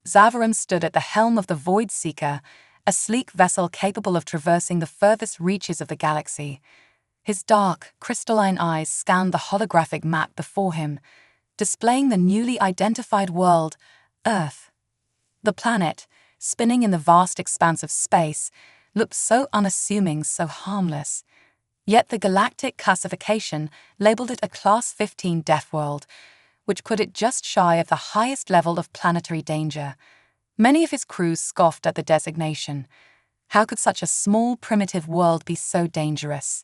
Zavaron stood at the helm of the Void Seeker, a sleek vessel capable of traversing the furthest reaches of the galaxy. His dark, crystalline eyes scanned the holographic map before him, displaying the newly identified world, Earth. The planet, spinning in the vast expanse of space, looked so unassuming, so harmless. Yet the galactic classification labeled it a Class 15 Deathworld, which put it just shy of the highest level of planetary danger. Many of his crews scoffed at the designation. How could such a small, primitive world be so dangerous?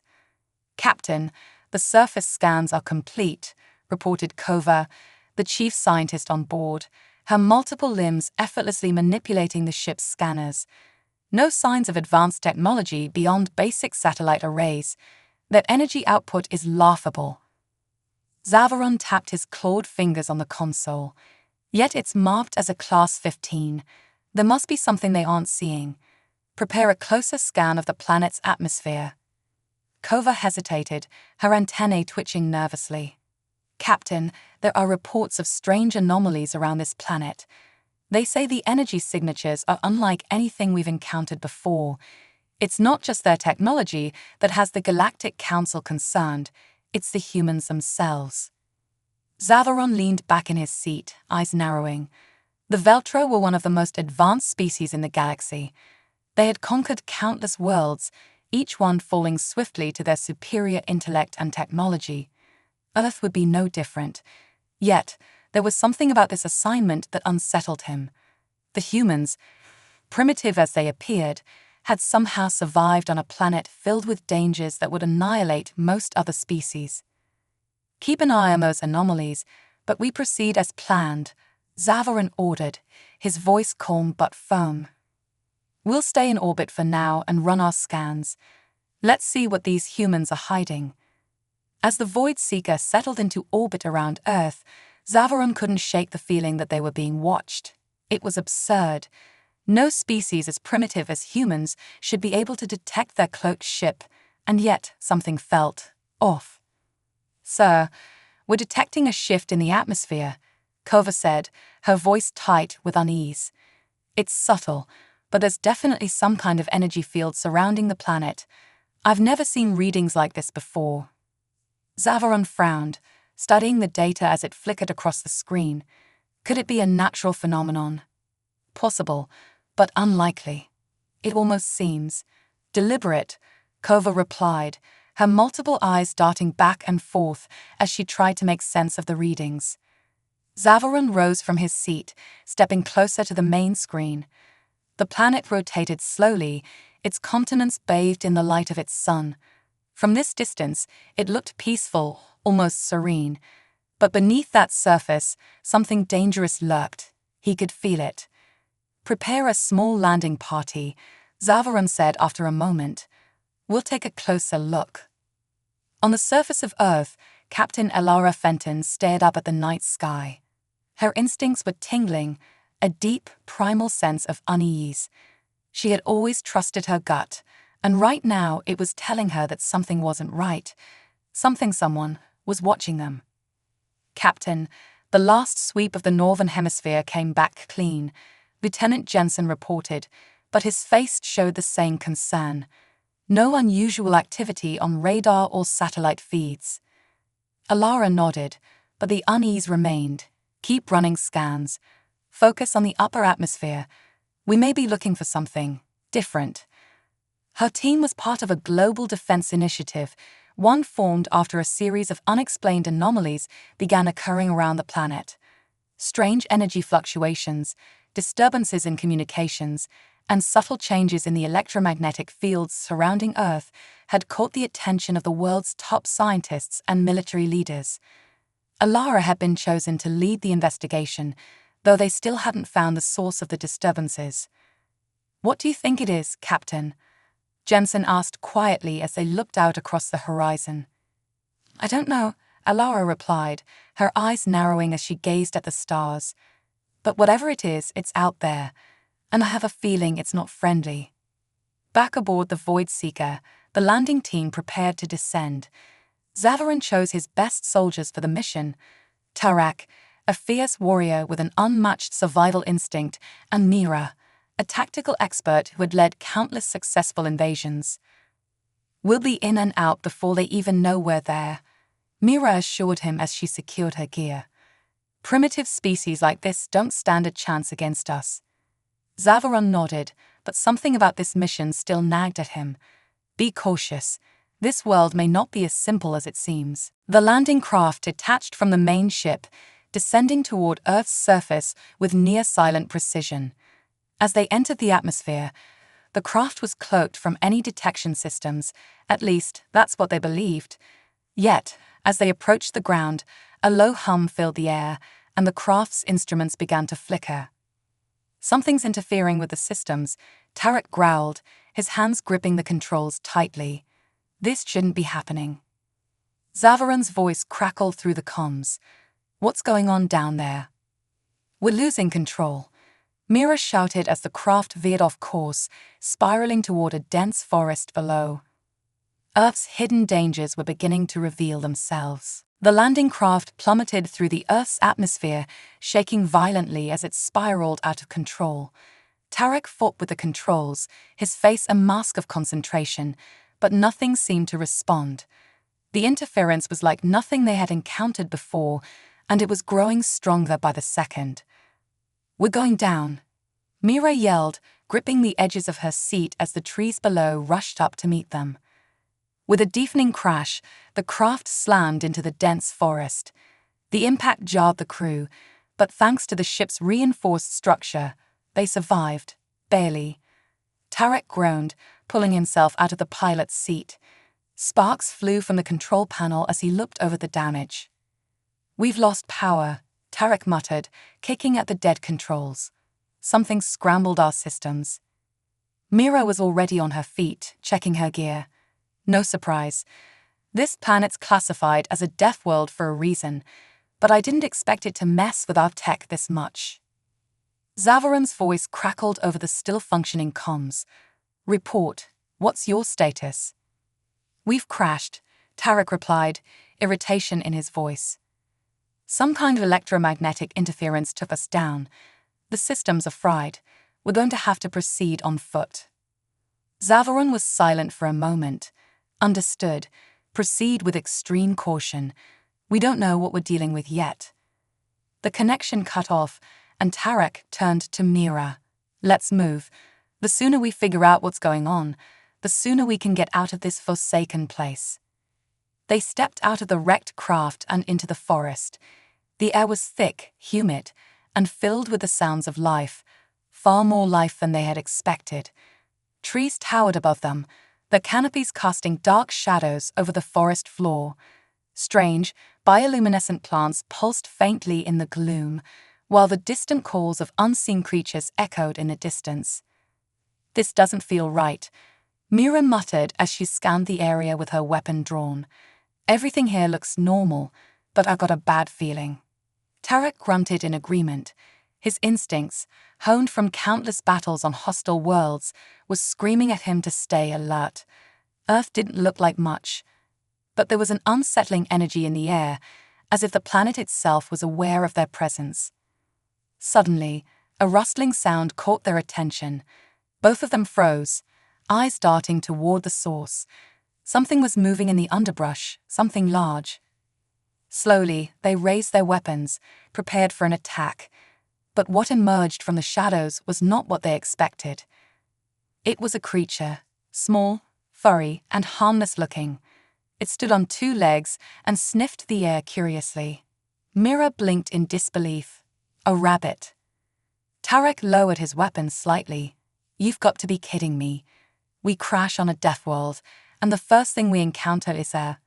"Captain, the surface scans are complete," reported Kova, the chief scientist on board, her multiple limbs effortlessly manipulating the ship's scanners. No signs of advanced technology beyond basic satellite arrays. That energy output is laughable. Zavaron tapped his clawed fingers on the console. Yet it's marked as a Class 15. There must be something they aren't seeing. Prepare a closer scan of the planet's atmosphere. Kova hesitated, her antennae twitching nervously. "Captain, there are reports of strange anomalies around this planet. They say the energy signatures are unlike anything we've encountered before. It's not just their technology that has the Galactic Council concerned, it's the humans themselves." Zavaron leaned back in his seat, eyes narrowing. The Veltro were one of the most advanced species in the galaxy. They had conquered countless worlds, each one falling swiftly to their superior intellect and technology. Earth would be no different. Yet, there was something about this assignment that unsettled him. The humans, primitive as they appeared, had somehow survived on a planet filled with dangers that would annihilate most other species. "Keep an eye on those anomalies, but we proceed as planned," Zavaron ordered, his voice calm but firm. "We'll stay in orbit for now and run our scans. Let's see what these humans are hiding." As the Void Seeker settled into orbit around Earth, Zavaron couldn't shake the feeling that they were being watched. It was absurd. No species as primitive as humans should be able to detect their cloaked ship, and yet something felt off. "Sir, we're detecting a shift in the atmosphere," Kova said, her voice tight with unease. "It's subtle, but there's definitely some kind of energy field surrounding the planet. I've never seen readings like this before." Zavaron frowned, studying the data as it flickered across the screen. Could it be a natural phenomenon? Possible, but unlikely. "It almost seems deliberate," Kova replied, her multiple eyes darting back and forth as she tried to make sense of the readings. Zavaron rose from his seat, stepping closer to the main screen. The planet rotated slowly, its continents bathed in the light of its sun. From this distance, it looked peaceful, almost serene. But beneath that surface, something dangerous lurked. He could feel it. "Prepare a small landing party," Zavaron said after a moment. "We'll take a closer look." On the surface of Earth, Captain Elara Fenton stared up at the night sky. Her instincts were tingling, a deep, primal sense of unease. She had always trusted her gut, and right now it was telling her that something wasn't right. Someone was watching them. "Captain, the last sweep of the Northern Hemisphere came back clean," Lieutenant Jensen reported, but his face showed the same concern. No unusual activity on radar or satellite feeds. Elara nodded, but the unease remained. "Keep running scans. Focus on the upper atmosphere. We may be looking for something different." Her team was part of a global defense initiative, one formed after a series of unexplained anomalies began occurring around the planet. Strange energy fluctuations, disturbances in communications, and subtle changes in the electromagnetic fields surrounding Earth had caught the attention of the world's top scientists and military leaders. Elara had been chosen to lead the investigation, though they still hadn't found the source of the disturbances. "What do you think it is, Captain?" Jensen asked quietly as they looked out across the horizon. "I don't know," Elara replied, her eyes narrowing as she gazed at the stars. "But whatever it is, it's out there, and I have a feeling it's not friendly." Back aboard the Void Seeker, the landing team prepared to descend. Zavaron chose his best soldiers for the mission. Tarak, a fierce warrior with an unmatched survival instinct, and Mira, a tactical expert who had led countless successful invasions. "We'll be in and out before they even know we're there," Mira assured him as she secured her gear. "Primitive species like this don't stand a chance against us." Zavaron nodded, but something about this mission still nagged at him. "Be cautious. This world may not be as simple as it seems." The landing craft detached from the main ship, descending toward Earth's surface with near-silent precision. As they entered the atmosphere, the craft was cloaked from any detection systems, at least that's what they believed. Yet, as they approached the ground, a low hum filled the air, and the craft's instruments began to flicker. "Something's interfering with the systems," Tarek growled, his hands gripping the controls tightly. "This shouldn't be happening." Zavaron's voice crackled through the comms. "What's going on down there?" "We're losing control," Mira shouted as the craft veered off course, spiraling toward a dense forest below. Earth's hidden dangers were beginning to reveal themselves. The landing craft plummeted through the Earth's atmosphere, shaking violently as it spiraled out of control. Tarek fought with the controls, his face a mask of concentration, but nothing seemed to respond. The interference was like nothing they had encountered before, and it was growing stronger by the second. "We're going down," Mira yelled, gripping the edges of her seat as the trees below rushed up to meet them. With a deafening crash, the craft slammed into the dense forest. The impact jarred the crew, but thanks to the ship's reinforced structure, they survived, barely. Tarek groaned, pulling himself out of the pilot's seat. Sparks flew from the control panel as he looked over the damage. "We've lost power," Tarek muttered, kicking at the dead controls. "Something scrambled our systems." Mira was already on her feet, checking her gear. "No surprise. This planet's classified as a Deathworld for a reason, but I didn't expect it to mess with our tech this much." Zavaron's voice crackled over the still-functioning comms. "Report. What's your status?" "We've crashed," Tarek replied, irritation in his voice. "Some kind of electromagnetic interference took us down. The systems are fried. We're going to have to proceed on foot." Zavaron was silent for a moment. "Understood. Proceed with extreme caution. We don't know what we're dealing with yet." The connection cut off, and Tarek turned to Mira. "Let's move. The sooner we figure out what's going on, the sooner we can get out of this forsaken place." They stepped out of the wrecked craft and into the forest. The air was thick, humid, and filled with the sounds of life, far more life than they had expected. Trees towered above them, their canopies casting dark shadows over the forest floor. Strange, bioluminescent plants pulsed faintly in the gloom, while the distant calls of unseen creatures echoed in the distance. "This doesn't feel right," Mira muttered as she scanned the area with her weapon drawn. "Everything here looks normal, but I got a bad feeling." Tarek grunted in agreement. His instincts, honed from countless battles on hostile worlds, was screaming at him to stay alert. Earth didn't look like much, but there was an unsettling energy in the air, as if the planet itself was aware of their presence. Suddenly, a rustling sound caught their attention. Both of them froze, eyes darting toward the source. Something was moving in the underbrush, something large. Slowly, they raised their weapons, prepared for an attack. But what emerged from the shadows was not what they expected. It was a creature, small, furry, and harmless-looking. It stood on two legs and sniffed the air curiously. Mira blinked in disbelief. A rabbit. Tarek lowered his weapon slightly. "You've got to be kidding me. We crash on a Deathworld, and the first thing we encounter is a..."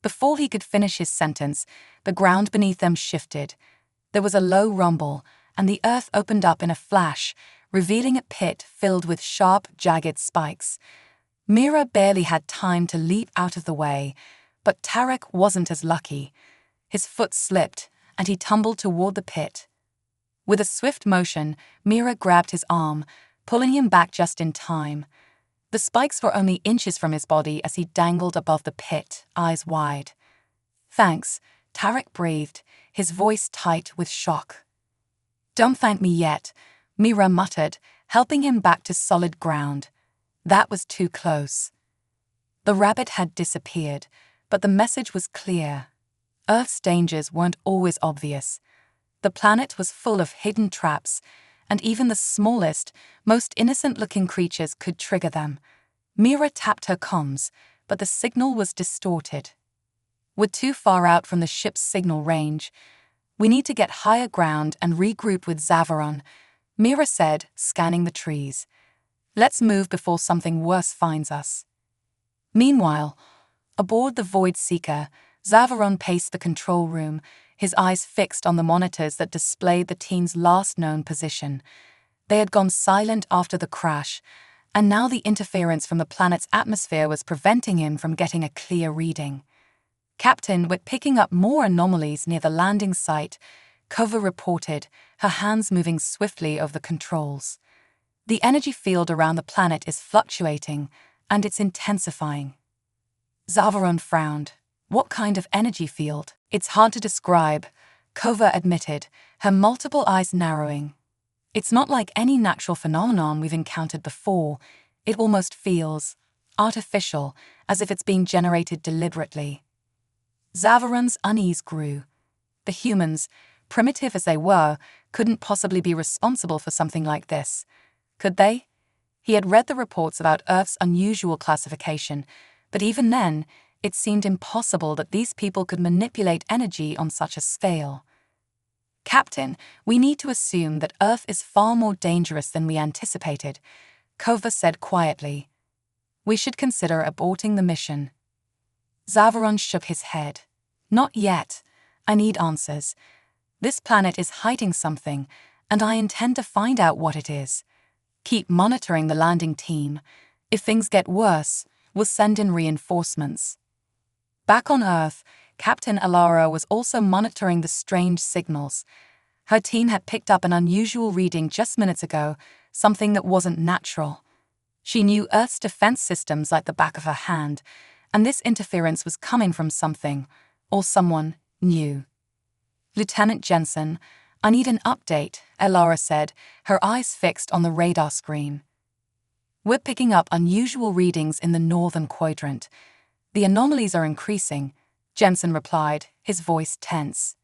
Before he could finish his sentence, the ground beneath them shifted. There was a low rumble, and the earth opened up in a flash, revealing a pit filled with sharp, jagged spikes. Mira barely had time to leap out of the way, but Tarek wasn't as lucky. His foot slipped, and he tumbled toward the pit. With a swift motion, Mira grabbed his arm, pulling him back just in time. The spikes were only inches from his body as he dangled above the pit, eyes wide. "Thanks," Tarek breathed, his voice tight with shock. "Don't thank me yet," Mira muttered, helping him back to solid ground. That was too close. The rabbit had disappeared, but the message was clear. Earth's dangers weren't always obvious. The planet was full of hidden traps, and even the smallest, most innocent-looking creatures could trigger them. Mira tapped her comms, but the signal was distorted. "We're too far out from the ship's signal range. We need to get higher ground and regroup with Zavaron," Mira said, scanning the trees. "Let's move before something worse finds us." Meanwhile, aboard the Void Seeker, Zavaron paced the control room, his eyes fixed on the monitors that displayed the team's last known position. They had gone silent after the crash, and now the interference from the planet's atmosphere was preventing him from getting a clear reading. "Captain, we're picking up more anomalies near the landing site," Kova reported, her hands moving swiftly over the controls. "The energy field around the planet is fluctuating, and it's intensifying." Zavaron frowned. "What kind of energy field?" "It's hard to describe," Kova admitted, her multiple eyes narrowing. "It's not like any natural phenomenon we've encountered before. It almost feels artificial, as if it's being generated deliberately." Zavaron's unease grew. The humans, primitive as they were, couldn't possibly be responsible for something like this. Could they? He had read the reports about Earth's unusual classification, but even then, it seemed impossible that these people could manipulate energy on such a scale. "Captain, we need to assume that Earth is far more dangerous than we anticipated," Kova said quietly. "We should consider aborting the mission." Zavaron shook his head. "Not yet. I need answers. This planet is hiding something, and I intend to find out what it is. Keep monitoring the landing team. If things get worse, we'll send in reinforcements." Back on Earth, Captain Alara was also monitoring the strange signals. Her team had picked up an unusual reading just minutes ago, something that wasn't natural. She knew Earth's defense systems like the back of her hand, and this interference was coming from something, or someone, new. "Lieutenant Jensen, I need an update," Alara said, her eyes fixed on the radar screen. "We're picking up unusual readings in the northern quadrant. The anomalies are increasing," Jensen replied, his voice tense.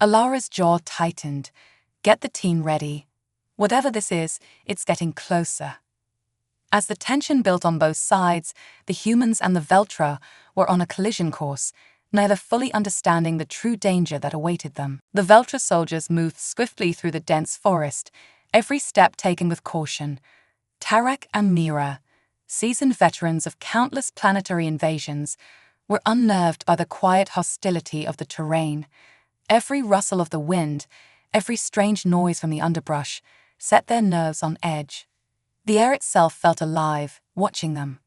Alara's jaw tightened. "Get the team ready. Whatever this is, it's getting closer." As the tension built on both sides, the humans and the Veltra were on a collision course, neither fully understanding the true danger that awaited them. The Veltra soldiers moved swiftly through the dense forest, every step taken with caution. Tarek and Mira, seasoned veterans of countless planetary invasions, were unnerved by the quiet hostility of the terrain. Every rustle of the wind, every strange noise from the underbrush, set their nerves on edge. The air itself felt alive, watching them.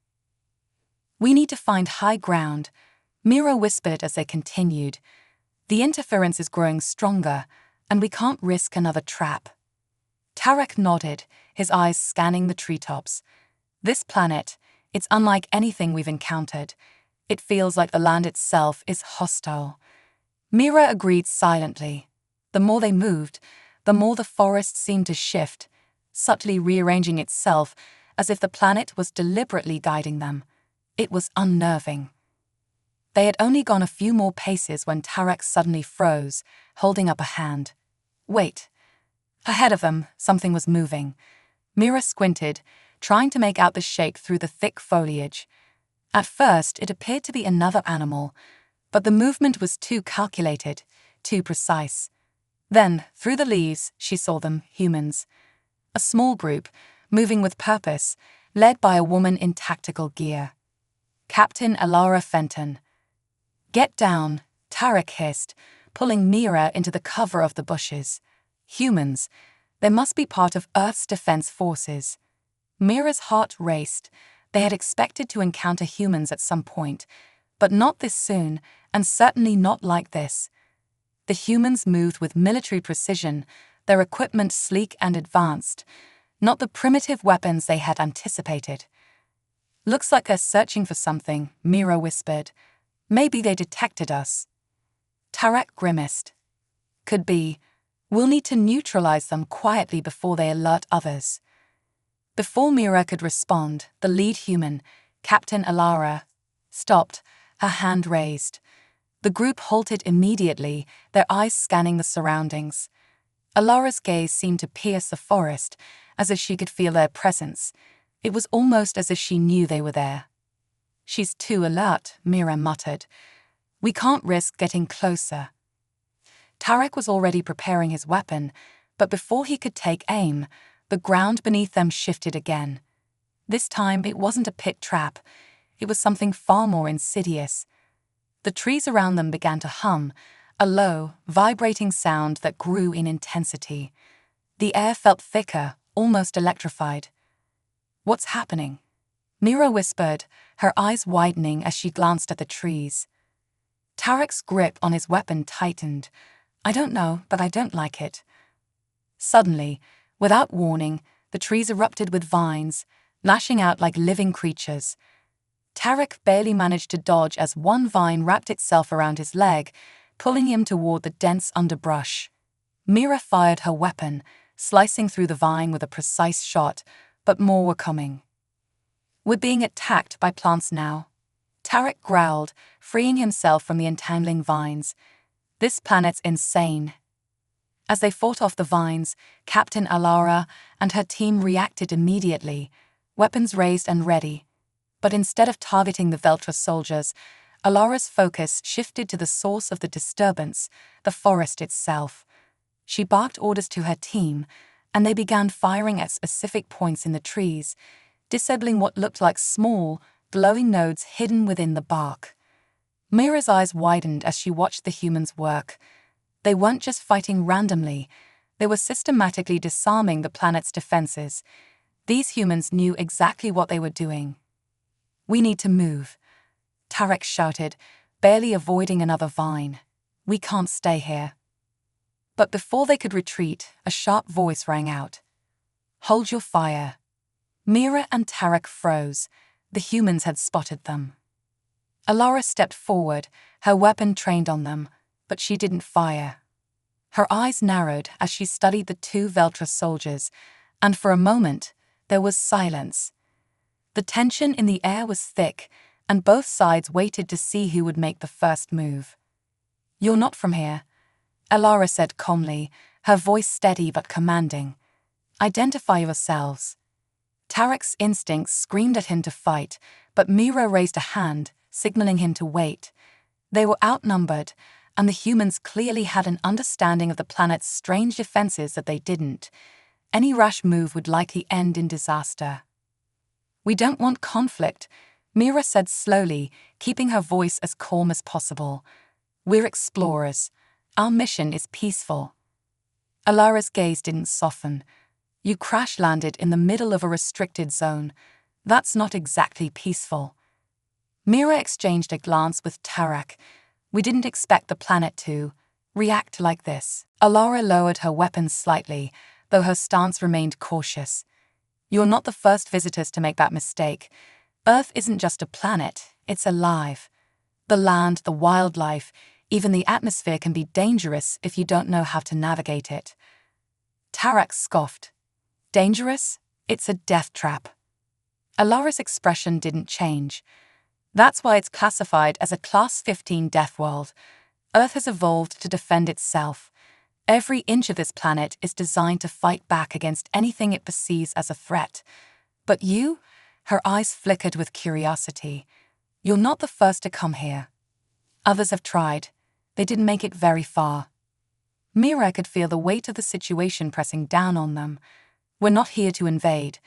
"We need to find high ground," Mira whispered as they continued. "The interference is growing stronger, and we can't risk another trap." Tarek nodded, his eyes scanning the treetops. "This planet, it's unlike anything we've encountered. It feels like the land itself is hostile." Mira agreed silently. The more they moved, the more the forest seemed to shift, subtly rearranging itself as if the planet was deliberately guiding them. It was unnerving. They had only gone a few more paces when Tarek suddenly froze, holding up a hand. "Wait." Ahead of them, something was moving. Mira squinted, trying to make out the shape through the thick foliage. At first, it appeared to be another animal, but the movement was too calculated, too precise. Then, through the leaves, she saw them, humans. A small group, moving with purpose, led by a woman in tactical gear. Captain Alara Fenton. "Get down," Tarek hissed, pulling Mira into the cover of the bushes. Humans. They must be part of Earth's defense forces. Mira's heart raced. They had expected to encounter humans at some point, but not this soon, and certainly not like this. The humans moved with military precision, their equipment sleek and advanced, not the primitive weapons they had anticipated. "Looks like they're searching for something," Mira whispered. "Maybe they detected us." Tarek grimaced. Could be. We'll need to neutralize them quietly before they alert others. Before Mira could respond, the lead human, Captain Alara, stopped, her hand raised. The group halted immediately, their eyes scanning the surroundings. Alara's gaze seemed to pierce the forest, as if she could feel their presence. It was almost as if she knew they were there. "She's too alert," Mira muttered. "We can't risk getting closer." Tarek was already preparing his weapon, but before he could take aim, the ground beneath them shifted again. This time it wasn't a pit trap, it was something far more insidious. The trees around them began to hum, a low, vibrating sound that grew in intensity. The air felt thicker, almost electrified. "What's happening?" Mira whispered, her eyes widening as she glanced at the trees. Tarek's grip on his weapon tightened. "I don't know, but I don't like it." Suddenly, without warning, the trees erupted with vines, lashing out like living creatures. Tarek barely managed to dodge as one vine wrapped itself around his leg, pulling him toward the dense underbrush. Mira fired her weapon, slicing through the vine with a precise shot, but more were coming. "We're being attacked by plants now," Tarek growled, freeing himself from the entangling vines. "This planet's insane." As they fought off the vines, Captain Alara and her team reacted immediately, weapons raised and ready. But instead of targeting the Veltra soldiers, Alara's focus shifted to the source of the disturbance, the forest itself. She barked orders to her team, and they began firing at specific points in the trees, disabling what looked like small, glowing nodes hidden within the bark. Mira's eyes widened as she watched the humans work. They weren't just fighting randomly, they were systematically disarming the planet's defenses. These humans knew exactly what they were doing. "We need to move," Tarek shouted, barely avoiding another vine. "We can't stay here." But before they could retreat, a sharp voice rang out. "Hold your fire." Mira and Tarek froze. The humans had spotted them. Alara stepped forward, her weapon trained on them, but she didn't fire. Her eyes narrowed as she studied the two Veltra soldiers, and for a moment, there was silence. The tension in the air was thick, and both sides waited to see who would make the first move. "You're not from here," Alara said calmly, her voice steady but commanding. "Identify yourselves." Tarek's instincts screamed at him to fight, but Mira raised a hand, signaling him to wait. They were outnumbered, and the humans clearly had an understanding of the planet's strange defenses that they didn't. Any rash move would likely end in disaster. "We don't want conflict," Mira said slowly, keeping her voice as calm as possible. "We're explorers. Our mission is peaceful." Alara's gaze didn't soften. "You crash-landed in the middle of a restricted zone. That's not exactly peaceful." Mira exchanged a glance with Tarek. "We didn't expect the planet to react like this." Alara lowered her weapon slightly, though her stance remained cautious. "You're not the first visitors to make that mistake. Earth isn't just a planet, it's alive. The land, the wildlife, even the atmosphere can be dangerous if you don't know how to navigate it." Tarek scoffed. "Dangerous? It's a death trap." Alara's expression didn't change. "That's why it's classified as a Class 15 Deathworld. Earth has evolved to defend itself. Every inch of this planet is designed to fight back against anything it perceives as a threat. But you?" Her eyes flickered with curiosity. "You're not the first to come here. Others have tried. They didn't make it very far." Mira could feel the weight of the situation pressing down on them. "We're not here to invade.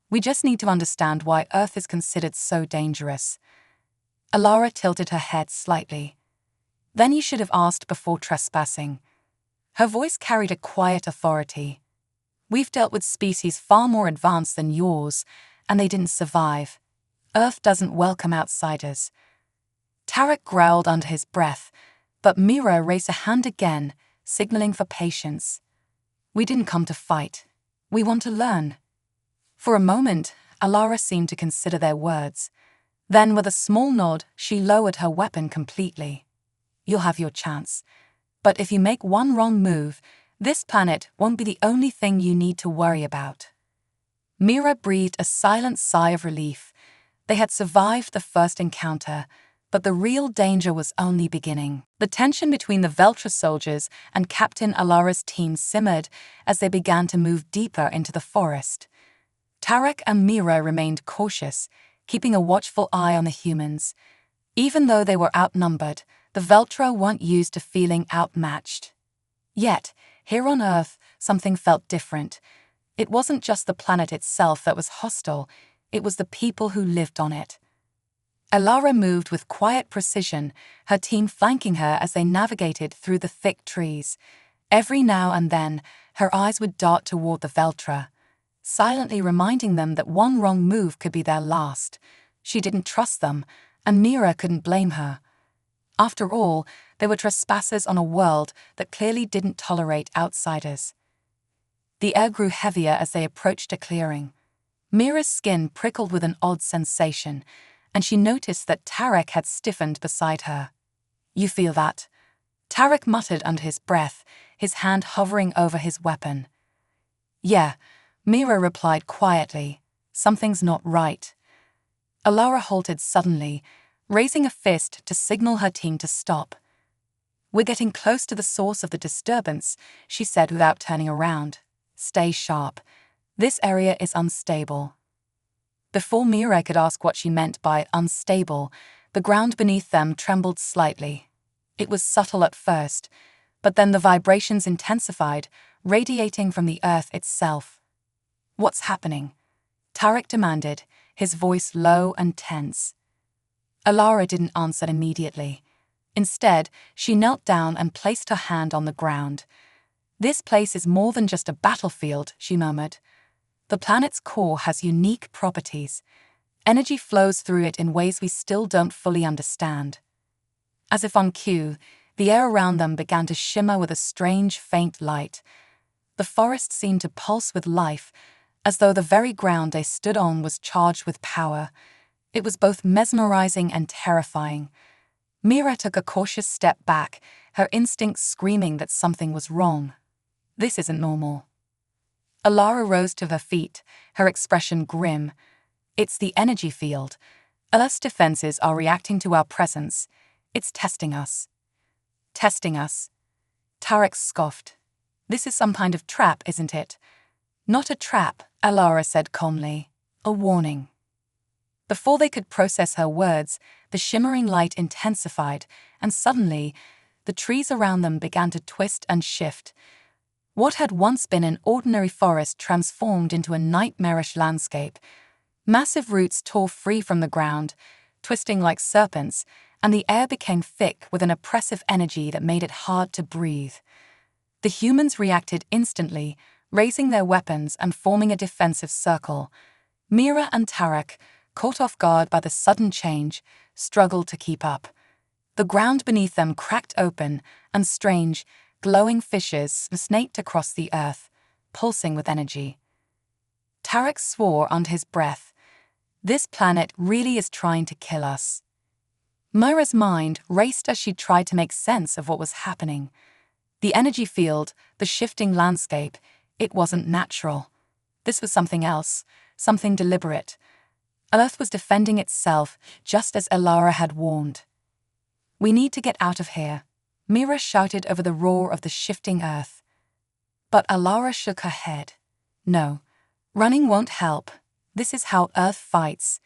We just need to understand why Earth is considered so dangerous." Alara tilted her head slightly. "Then you should have asked before trespassing." Her voice carried a quiet authority. "We've dealt with species far more advanced than yours, and they didn't survive. Earth doesn't welcome outsiders." Tarek growled under his breath, but Mira raised a hand again, signaling for patience. "We didn't come to fight. We want to learn." For a moment, Alara seemed to consider their words. Then, with a small nod, she lowered her weapon completely. "You'll have your chance. But if you make one wrong move, this planet won't be the only thing you need to worry about. Mira breathed a silent sigh of relief. They had survived the first encounter, but the real danger was only beginning. The tension between the Veltra soldiers and Captain Alara's team simmered as they began to move deeper into the forest. Tarek and Mira remained cautious, keeping a watchful eye on the humans. Even though they were outnumbered, the Veltra weren't used to feeling outmatched. Yet, here on Earth, something felt different. It wasn't just the planet itself that was hostile, it was the people who lived on it. Alara moved with quiet precision, her team flanking her as they navigated through the thick trees. Every now and then, her eyes would dart toward the Veltra, silently reminding them that one wrong move could be their last. She didn't trust them, and Mira couldn't blame her. After all, they were trespassers on a world that clearly didn't tolerate outsiders. The air grew heavier as they approached a clearing. Mira's skin prickled with an odd sensation, and she noticed that Tarek had stiffened beside her. "You feel that?" Tarek muttered under his breath, his hand hovering over his weapon. "Yeah," Mira replied quietly. "Something's not right." Alara halted suddenly, raising a fist to signal her team to stop. "We're getting close to the source of the disturbance," she said without turning around. "Stay sharp. This area is unstable." Before Mira could ask what she meant by unstable, the ground beneath them trembled slightly. It was subtle at first, but then the vibrations intensified, radiating from the earth itself. "What's happening?" Tarek demanded, his voice low and tense. Alara didn't answer immediately. Instead, she knelt down and placed her hand on the ground. "This place is more than just a battlefield," she murmured. "The planet's core has unique properties. Energy flows through it in ways we still don't fully understand." As if on cue, the air around them began to shimmer with a strange, faint light. The forest seemed to pulse with life, as though the very ground they stood on was charged with power. It was both mesmerizing and terrifying. Mira took a cautious step back, her instincts screaming that something was wrong. "This isn't normal." Alara rose to her feet, her expression grim. "It's the energy field. Earth's defenses are reacting to our presence. It's testing us." "Testing us?" Tarek scoffed. "This is some kind of trap, isn't it?" "Not a trap," Alara said calmly. "A warning." Before they could process her words, the shimmering light intensified, and suddenly, the trees around them began to twist and shift. What had once been an ordinary forest transformed into a nightmarish landscape. Massive roots tore free from the ground, twisting like serpents, and the air became thick with an oppressive energy that made it hard to breathe. The humans reacted instantly, raising their weapons and forming a defensive circle. Mira and Tarek, caught off guard by the sudden change, struggled to keep up. The ground beneath them cracked open, and strange, glowing fissures snaked across the earth, pulsing with energy. Tarek swore under his breath. "This planet really is trying to kill us." Mira's mind raced as she tried to make sense of what was happening. The energy field, the shifting landscape, it wasn't natural. This was something else, something deliberate. Earth was defending itself, just as Alara had warned. "We need to get out of here," Mira shouted over the roar of the shifting earth. But Alara shook her head. "No, running won't help. This is how Earth fights.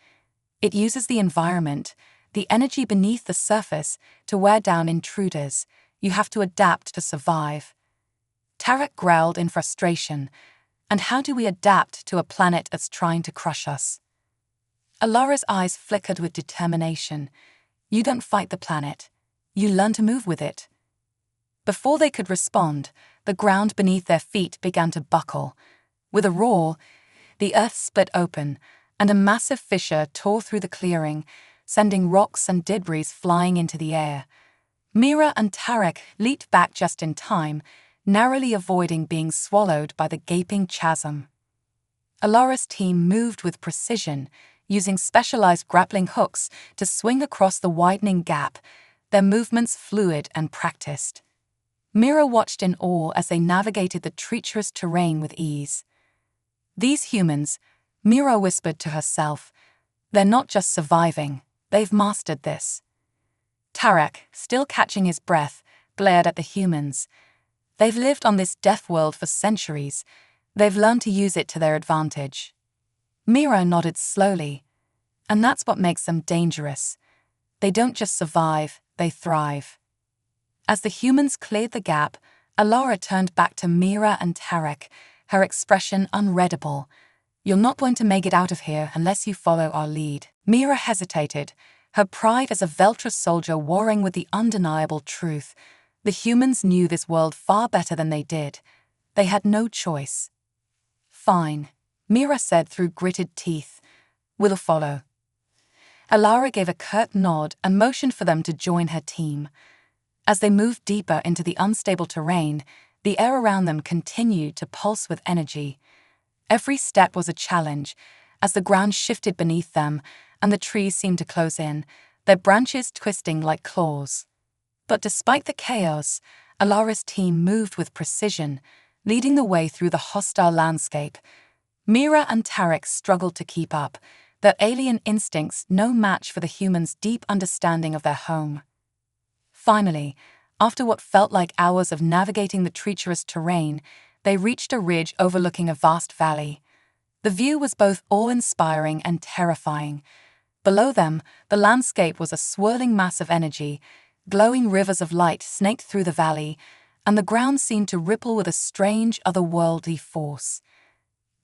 It uses the environment, the energy beneath the surface, to wear down intruders. You have to adapt to survive." Tarek growled in frustration. "And how do we adapt to a planet that's trying to crush us?" Alara's eyes flickered with determination. "You don't fight the planet. You learn to move with it." Before they could respond, the ground beneath their feet began to buckle. With a roar, the earth split open, and a massive fissure tore through the clearing, sending rocks and debris flying into the air. Mira and Tarek leaped back just in time, narrowly avoiding being swallowed by the gaping chasm. Alara's team moved with precision, using specialized grappling hooks to swing across the widening gap, their movements fluid and practiced. Mira watched in awe as they navigated the treacherous terrain with ease. These humans, Mira whispered to herself, they're not just surviving, they've mastered this. Tarek, still catching his breath, glared at the humans. They've lived on this Deathworld for centuries. They've learned to use it to their advantage. Mira nodded slowly. And that's what makes them dangerous. They don't just survive, they thrive. As the humans cleared the gap, Alara turned back to Mira and Tarek, her expression unreadable. You're not going to make it out of here unless you follow our lead. Mira hesitated, her pride as a Veltra soldier warring with the undeniable truth. The humans knew this world far better than they did. They had no choice. Fine, Mira said through gritted teeth. We'll follow. Alara gave a curt nod and motioned for them to join her team. As they moved deeper into the unstable terrain, the air around them continued to pulse with energy. Every step was a challenge, as the ground shifted beneath them and the trees seemed to close in, their branches twisting like claws. But despite the chaos, Alara's team moved with precision, leading the way through the hostile landscape. Mira and Tarek struggled to keep up, their alien instincts no match for the humans' deep understanding of their home. Finally, after what felt like hours of navigating the treacherous terrain, they reached a ridge overlooking a vast valley. The view was both awe-inspiring and terrifying. Below them, the landscape was a swirling mass of energy. Glowing rivers of light snaked through the valley, and the ground seemed to ripple with a strange, otherworldly force.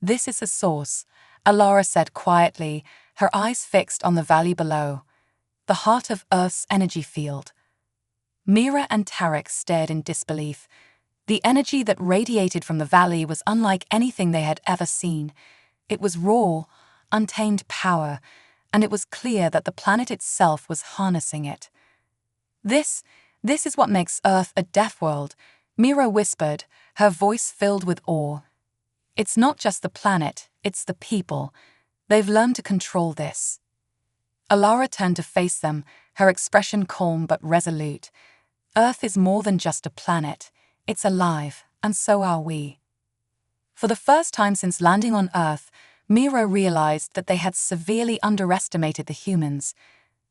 This is the source, Alara said quietly, her eyes fixed on the valley below. The heart of Earth's energy field. Mira and Tarek stared in disbelief. The energy that radiated from the valley was unlike anything they had ever seen. It was raw, untamed power, and it was clear that the planet itself was harnessing it. This is what makes Earth a Deathworld, Mira whispered, her voice filled with awe. It's not just the planet, it's the people. They've learned to control this. Alara turned to face them, her expression calm but resolute. Earth is more than just a planet. It's alive, and so are we. For the first time since landing on Earth, Mira realized that they had severely underestimated the humans.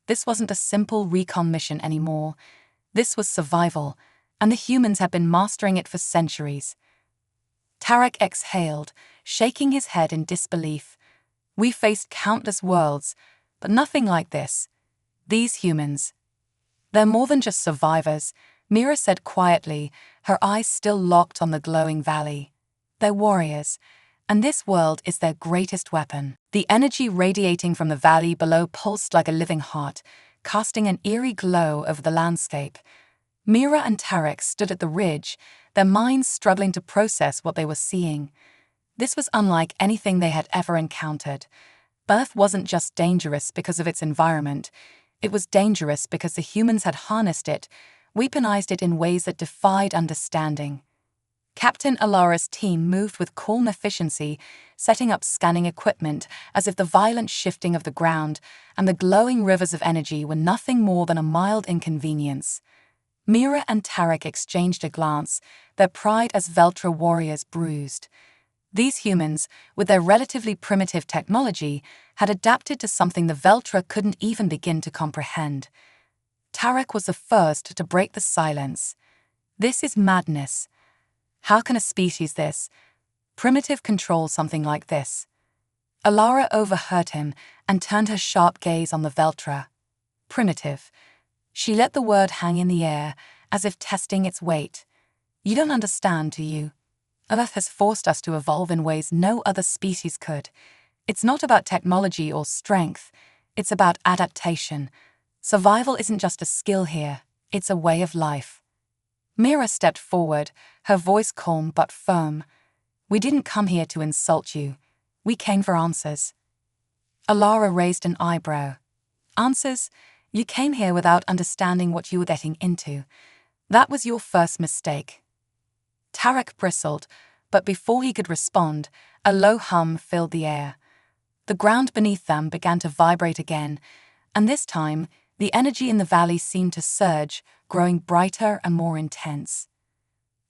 This wasn't a simple recon mission anymore. This was survival, and the humans had been mastering it for centuries. Tarek exhaled, shaking his head in disbelief. We faced countless worlds, but nothing like this. These humans. They're more than just survivors, Mira said quietly, her eyes still locked on the glowing valley. They're warriors, and this world is their greatest weapon. The energy radiating from the valley below pulsed like a living heart, casting an eerie glow over the landscape. Mira and Tarek stood at the ridge, their minds struggling to process what they were seeing. This was unlike anything they had ever encountered. Earth wasn't just dangerous because of its environment. It was dangerous because the humans had harnessed it, weaponized it in ways that defied understanding. Captain Alara's team moved with calm efficiency, setting up scanning equipment as if the violent shifting of the ground and the glowing rivers of energy were nothing more than a mild inconvenience. Mira and Tarek exchanged a glance, their pride as Veltra warriors bruised. These humans, with their relatively primitive technology, had adapted to something the Veltra couldn't even begin to comprehend. Tarek was the first to break the silence. This is madness. How can a species this primitive control something like this? Alara overheard him and turned her sharp gaze on the Veltra. Primitive. She let the word hang in the air, as if testing its weight. You don't understand, do you? Earth has forced us to evolve in ways no other species could. It's not about technology or strength. It's about adaptation. Survival isn't just a skill here. It's a way of life. Mira stepped forward, her voice calm but firm. We didn't come here to insult you. We came for answers. Alara raised an eyebrow. Answers? You came here without understanding what you were getting into. That was your first mistake. Tarek bristled, but before he could respond, a low hum filled the air. The ground beneath them began to vibrate again, and this time, the energy in the valley seemed to surge, growing brighter and more intense.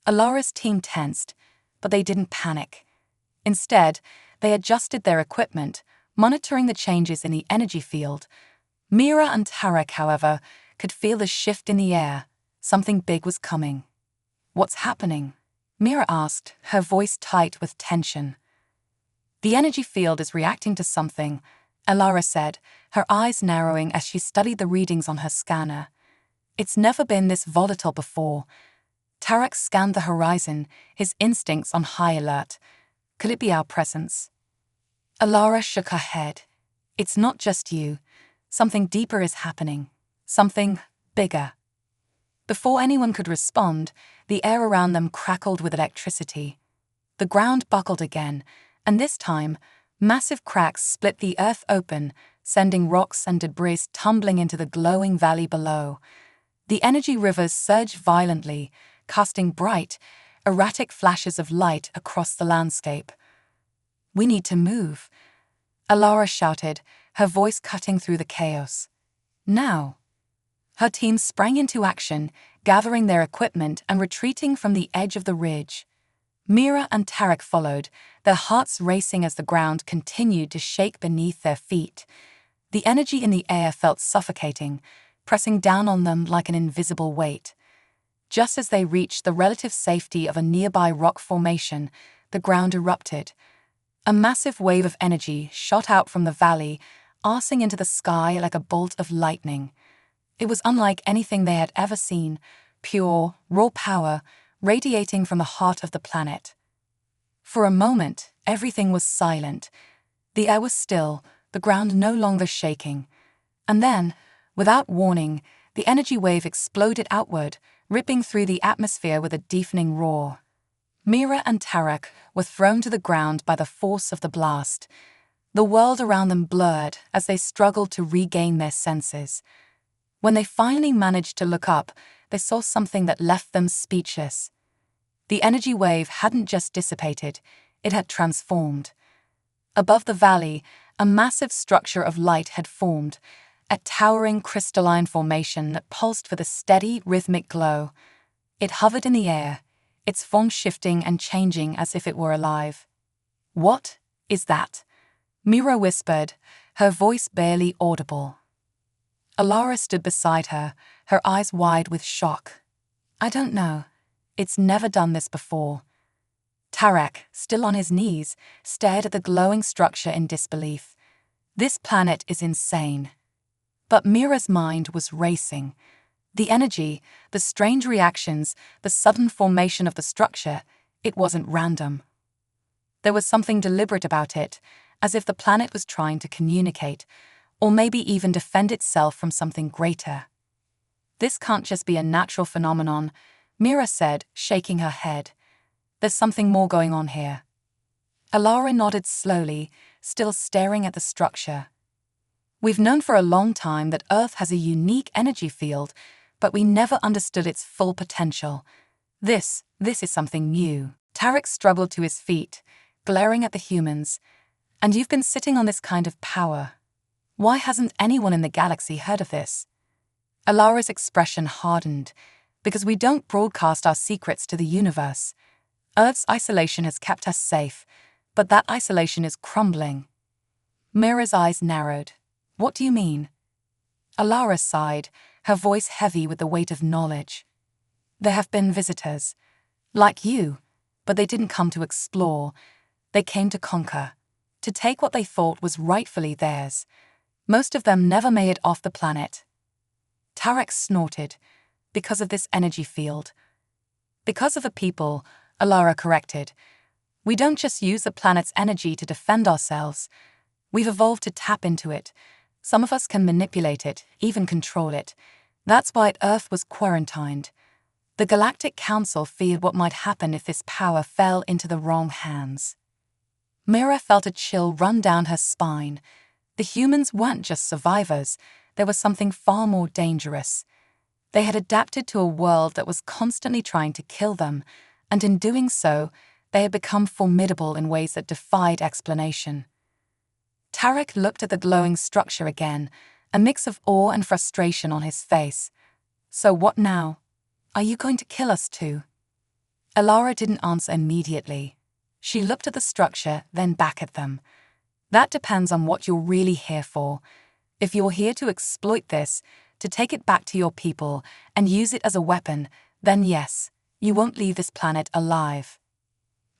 Alara's team tensed, but they didn't panic. Instead, they adjusted their equipment, monitoring the changes in the energy field. Mira and Tarek, however, could feel the shift in the air. Something big was coming. "What's happening?" Mira asked, her voice tight with tension. "The energy field is reacting to something," Alara said, her eyes narrowing as she studied the readings on her scanner. "It's never been this volatile before." Tarek scanned the horizon, his instincts on high alert. "Could it be our presence?" Alara shook her head. "It's not just you. Something deeper is happening. Something bigger." Before anyone could respond, the air around them crackled with electricity. The ground buckled again, and this time, massive cracks split the earth open, sending rocks and debris tumbling into the glowing valley below. The energy rivers surged violently, casting bright, erratic flashes of light across the landscape. "We need to move," Alara shouted, her voice cutting through the chaos. "Now." Her team sprang into action, gathering their equipment and retreating from the edge of the ridge. Mira and Tarek followed, their hearts racing as the ground continued to shake beneath their feet. The energy in the air felt suffocating, pressing down on them like an invisible weight. Just as they reached the relative safety of a nearby rock formation, the ground erupted. A massive wave of energy shot out from the valley, arcing into the sky like a bolt of lightning. It was unlike anything they had ever seen, pure, raw power, radiating from the heart of the planet. For a moment, everything was silent. The air was still, the ground no longer shaking. And then, without warning, the energy wave exploded outward, ripping through the atmosphere with a deafening roar. Mira and Tarek were thrown to the ground by the force of the blast. The world around them blurred as they struggled to regain their senses. When they finally managed to look up, they saw something that left them speechless. The energy wave hadn't just dissipated, it had transformed. Above the valley, a massive structure of light had formed, a towering crystalline formation that pulsed with a steady, rhythmic glow. It hovered in the air, its form shifting and changing as if it were alive. "What is that?" Mira whispered, her voice barely audible. Alara stood beside her, her eyes wide with shock. "I don't know. It's never done this before." Tarek, still on his knees, stared at the glowing structure in disbelief. "This planet is insane." But Mira's mind was racing. The energy, the strange reactions, the sudden formation of the structure, it wasn't random. There was something deliberate about it, as if the planet was trying to communicate, or maybe even defend itself from something greater. "This can't just be a natural phenomenon," Mira said, shaking her head. "There's something more going on here." Alara nodded slowly, still staring at the structure. "We've known for a long time that Earth has a unique energy field, but we never understood its full potential. This is something new." Tarek struggled to his feet, glaring at the humans. "And you've been sitting on this kind of power. Why hasn't anyone in the galaxy heard of this?" Alara's expression hardened. "Because we don't broadcast our secrets to the universe. Earth's isolation has kept us safe, but that isolation is crumbling." Mira's eyes narrowed. "What do you mean?" Alara sighed, her voice heavy with the weight of knowledge. "There have been visitors, like you, but they didn't come to explore. They came to conquer, to take what they thought was rightfully theirs. Most of them never made it off the planet." Tarek snorted. "Because of this energy field." "Because of the people," Alara corrected. "We don't just use the planet's energy to defend ourselves. We've evolved to tap into it. Some of us can manipulate it, even control it. That's why Earth was quarantined. The Galactic Council feared what might happen if this power fell into the wrong hands." Mira felt a chill run down her spine. The humans weren't just survivors, there was something far more dangerous. They had adapted to a world that was constantly trying to kill them, and in doing so, they had become formidable in ways that defied explanation. Tarek looked at the glowing structure again, a mix of awe and frustration on his face. "So what now? Are you going to kill us too?" Alara didn't answer immediately. She looked at the structure, then back at them. That depends on what you're really here for. If you're here to exploit this, to take it back to your people and use it as a weapon, then yes, you won't leave this planet alive.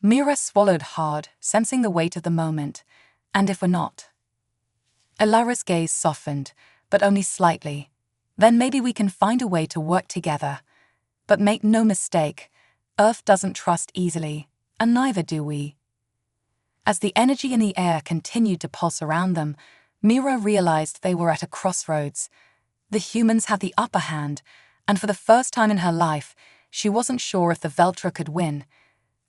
Mira swallowed hard, sensing the weight of the moment. And if we're not? Alara's gaze softened, but only slightly. Then maybe we can find a way to work together. But make no mistake, Earth doesn't trust easily, and neither do we. As the energy in the air continued to pulse around them, Mira realized they were at a crossroads. The humans had the upper hand, and for the first time in her life, she wasn't sure if the Veltra could win.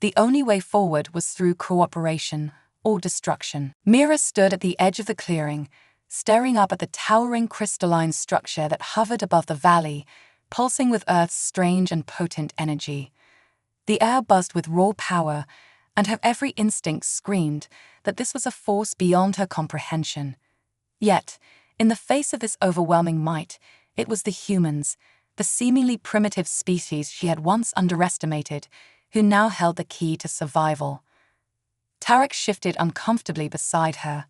The only way forward was through cooperation or destruction. Mira stood at the edge of the clearing, staring up at the towering crystalline structure that hovered above the valley, pulsing with Earth's strange and potent energy. The air buzzed with raw power, and her every instinct screamed that this was a force beyond her comprehension. Yet, in the face of this overwhelming might, it was the humans, the seemingly primitive species she had once underestimated, who now held the key to survival. Tarek shifted uncomfortably beside her.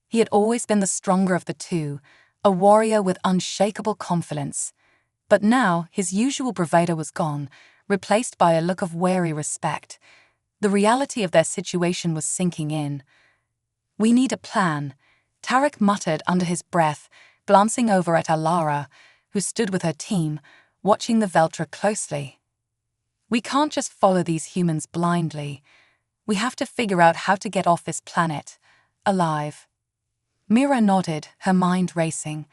He had always been the stronger of the two, a warrior with unshakable confidence. But now his usual bravado was gone, replaced by a look of wary respect. The reality of their situation was sinking in. "We need a plan," Tarek muttered under his breath, glancing over at Alara, who stood with her team, watching the Veltra closely. "We can't just follow these humans blindly. We have to figure out how to get off this planet, alive." Mira nodded, her mind racing.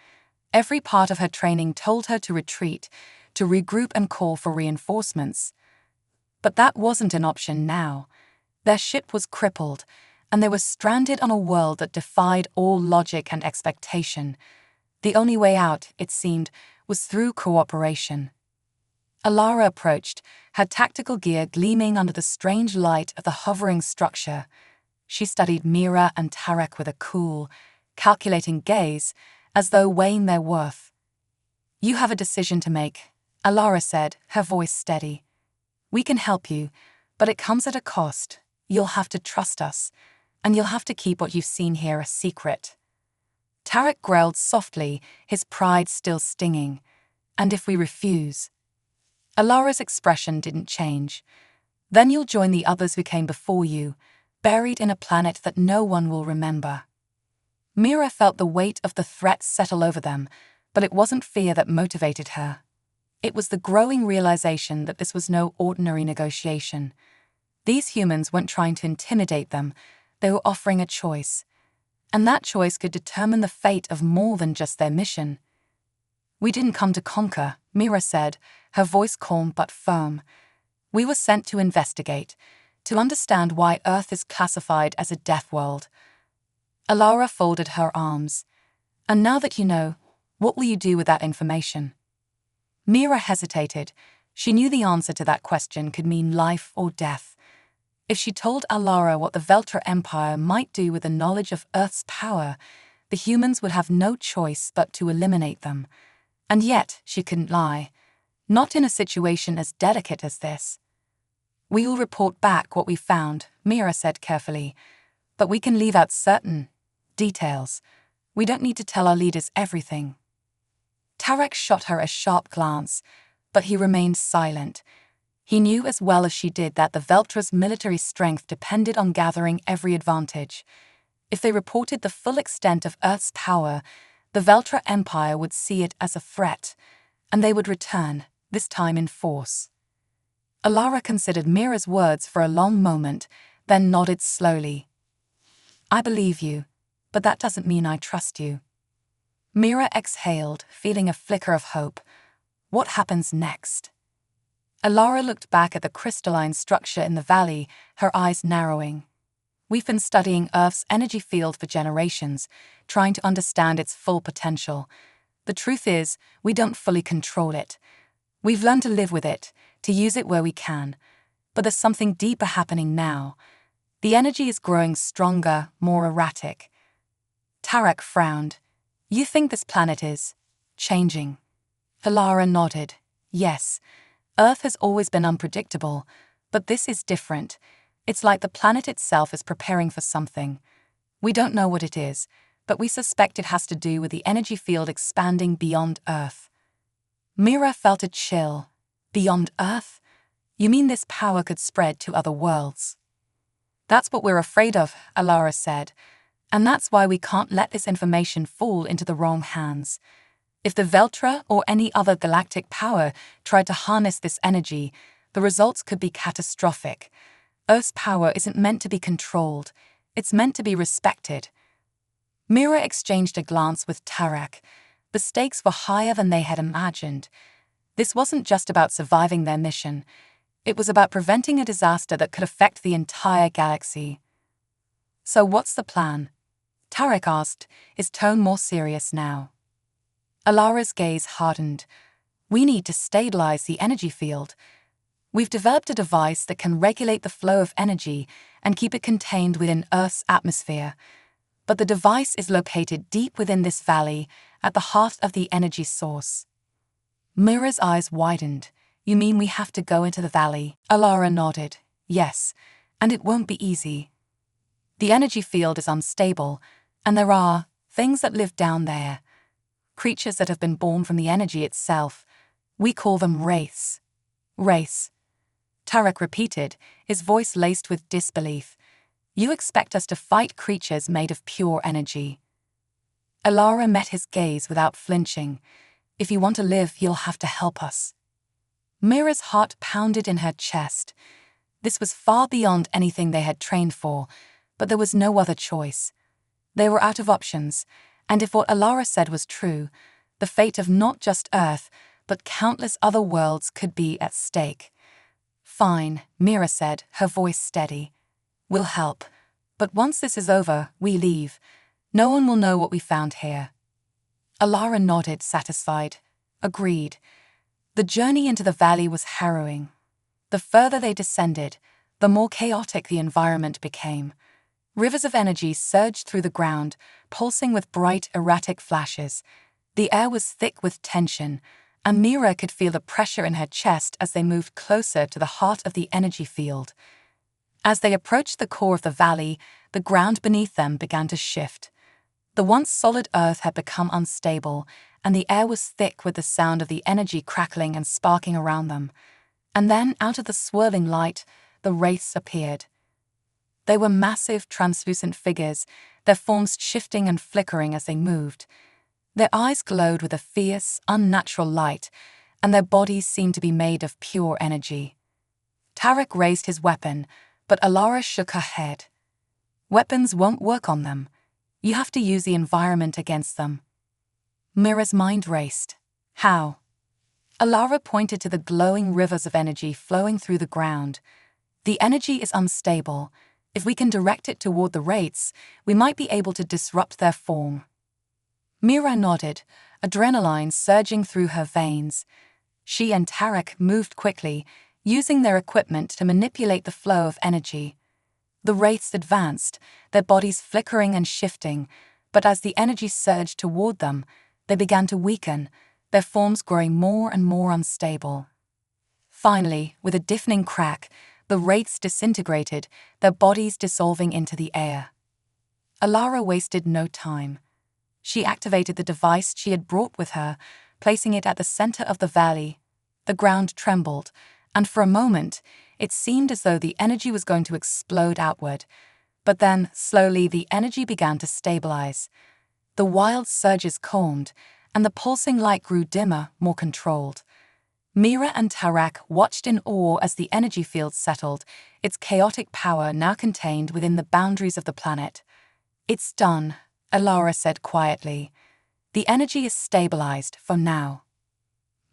Every part of her training told her to retreat, to regroup and call for reinforcements. But that wasn't an option now. Their ship was crippled, and they were stranded on a world that defied all logic and expectation. The only way out, it seemed, was through cooperation. Alara approached, her tactical gear gleaming under the strange light of the hovering structure. She studied Mira and Tarek with a cool, calculating gaze, as though weighing their worth. "You have a decision to make," Alara said, her voice steady. "We can help you, but it comes at a cost. You'll have to trust us, and you'll have to keep what you've seen here a secret." Tarek growled softly, his pride still stinging. "And if we refuse?" Alara's expression didn't change. "Then you'll join the others who came before you, buried in a planet that no one will remember." Mira felt the weight of the threat settle over them, but it wasn't fear that motivated her. It was the growing realization that this was no ordinary negotiation. These humans weren't trying to intimidate them, they were offering a choice. And that choice could determine the fate of more than just their mission. "We didn't come to conquer," Mira said, her voice calm but firm. "We were sent to investigate, to understand why Earth is classified as a Deathworld." Alara folded her arms. "And now that you know, what will you do with that information?" Mira hesitated. She knew the answer to that question could mean life or death. If she told Alara what the Veltra Empire might do with the knowledge of Earth's power, the humans would have no choice but to eliminate them. And yet, she couldn't lie. Not in a situation as delicate as this. "We will report back what we found," Mira said carefully. "But we can leave out certain details. We don't need to tell our leaders everything." Tarek shot her a sharp glance, but he remained silent. He knew as well as she did that the Veltra's military strength depended on gathering every advantage. If they reported the full extent of Earth's power, the Veltra Empire would see it as a threat, and they would return, this time in force. Alara considered Mira's words for a long moment, then nodded slowly. "I believe you, but that doesn't mean I trust you." Mira exhaled, feeling a flicker of hope. What happens next? Alara looked back at the crystalline structure in the valley, her eyes narrowing. "We've been studying Earth's energy field for generations, trying to understand its full potential. The truth is, we don't fully control it. We've learned to live with it, to use it where we can. But there's something deeper happening now. The energy is growing stronger, more erratic." Tarek frowned. "You think this planet is changing?" Alara nodded. "Yes. Earth has always been unpredictable, But this is different. It's like the planet itself is preparing for something. We don't know what it is, but we suspect it has to do with the energy field expanding beyond Earth. Mira felt a chill. Beyond Earth? You mean this power could spread to other worlds? That's what we're afraid of, Alara said. And that's why we can't let this information fall into the wrong hands. If the Veltra or any other galactic power tried to harness this energy, the results could be catastrophic. Earth's power isn't meant to be controlled. It's meant to be respected. Mira exchanged a glance with Tarak. The stakes were higher than they had imagined. This wasn't just about surviving their mission. It was about preventing a disaster that could affect the entire galaxy. So what's the plan? Tarak asked, his tone more serious now. Alara's gaze hardened. We need to stabilize the energy field. We've developed a device that can regulate the flow of energy and keep it contained within Earth's atmosphere. But the device is located deep within this valley, at the heart of the energy source. Mira's eyes widened. You mean we have to go into the valley? Alara nodded. Yes, and it won't be easy. The energy field is unstable, and there are things that live down there. Creatures that have been born from the energy itself. We call them wraiths. Wraiths. Tarak repeated, his voice laced with disbelief. You expect us to fight creatures made of pure energy? Alara met his gaze without flinching. If you want to live, you'll have to help us. Mira's heart pounded in her chest. This was far beyond anything they had trained for, but there was no other choice. They were out of options, and if what Alara said was true, the fate of not just Earth, but countless other worlds could be at stake. Fine, Mira said, her voice steady. We'll help, but once this is over, we leave. No one will know what we found here. Alara nodded, satisfied. Agreed. The journey into the valley was harrowing. The further they descended, the more chaotic the environment became. Rivers of energy surged through the ground, pulsing with bright, erratic flashes. The air was thick with tension, and Mira could feel the pressure in her chest as they moved closer to the heart of the energy field. As they approached the core of the valley, the ground beneath them began to shift. The once solid earth had become unstable, and the air was thick with the sound of the energy crackling and sparking around them. And then, out of the swirling light, the wraiths appeared. They were massive, translucent figures, their forms shifting and flickering as they moved. Their eyes glowed with a fierce, unnatural light, and their bodies seemed to be made of pure energy. Tarak raised his weapon, but Alara shook her head. Weapons won't work on them. You have to use the environment against them. Mira's mind raced. How? Alara pointed to the glowing rivers of energy flowing through the ground. The energy is unstable. If we can direct it toward the wraiths, we might be able to disrupt their form. Mira nodded, adrenaline surging through her veins. She and Tarak moved quickly, using their equipment to manipulate the flow of energy. The wraiths advanced, their bodies flickering and shifting, but as the energy surged toward them, they began to weaken, their forms growing more and more unstable. Finally, with a deafening crack, the wraiths disintegrated, their bodies dissolving into the air. Alara wasted no time. She activated the device she had brought with her, placing it at the center of the valley. The ground trembled, and for a moment, it seemed as though the energy was going to explode outward. But then, slowly, the energy began to stabilize. The wild surges calmed, and the pulsing light grew dimmer, more controlled. Mira and Tarak watched in awe as the energy field settled, its chaotic power now contained within the boundaries of the planet. It's done, Alara said quietly. The energy is stabilized for now.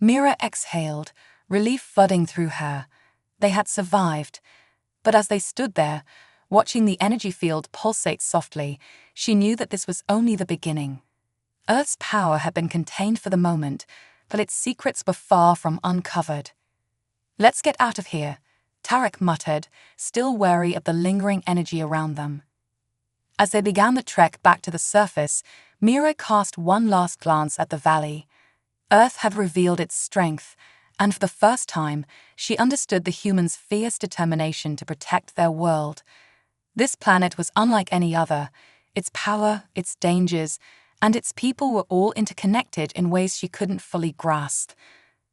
Mira exhaled, relief flooding through her. They had survived. But as they stood there, watching the energy field pulsate softly, she knew that this was only the beginning. Earth's power had been contained for the moment, but its secrets were far from uncovered. Let's get out of here, Tarak muttered, still wary of the lingering energy around them. As they began the trek back to the surface, Mira cast one last glance at the valley. Earth had revealed its strength, And for the first time, she understood the humans' fierce determination to protect their world. This planet was unlike any other. Its power, its dangers, and its people were all interconnected in ways she couldn't fully grasp.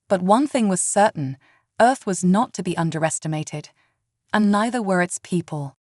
But one thing was certain: Earth was not to be underestimated, and neither were its people.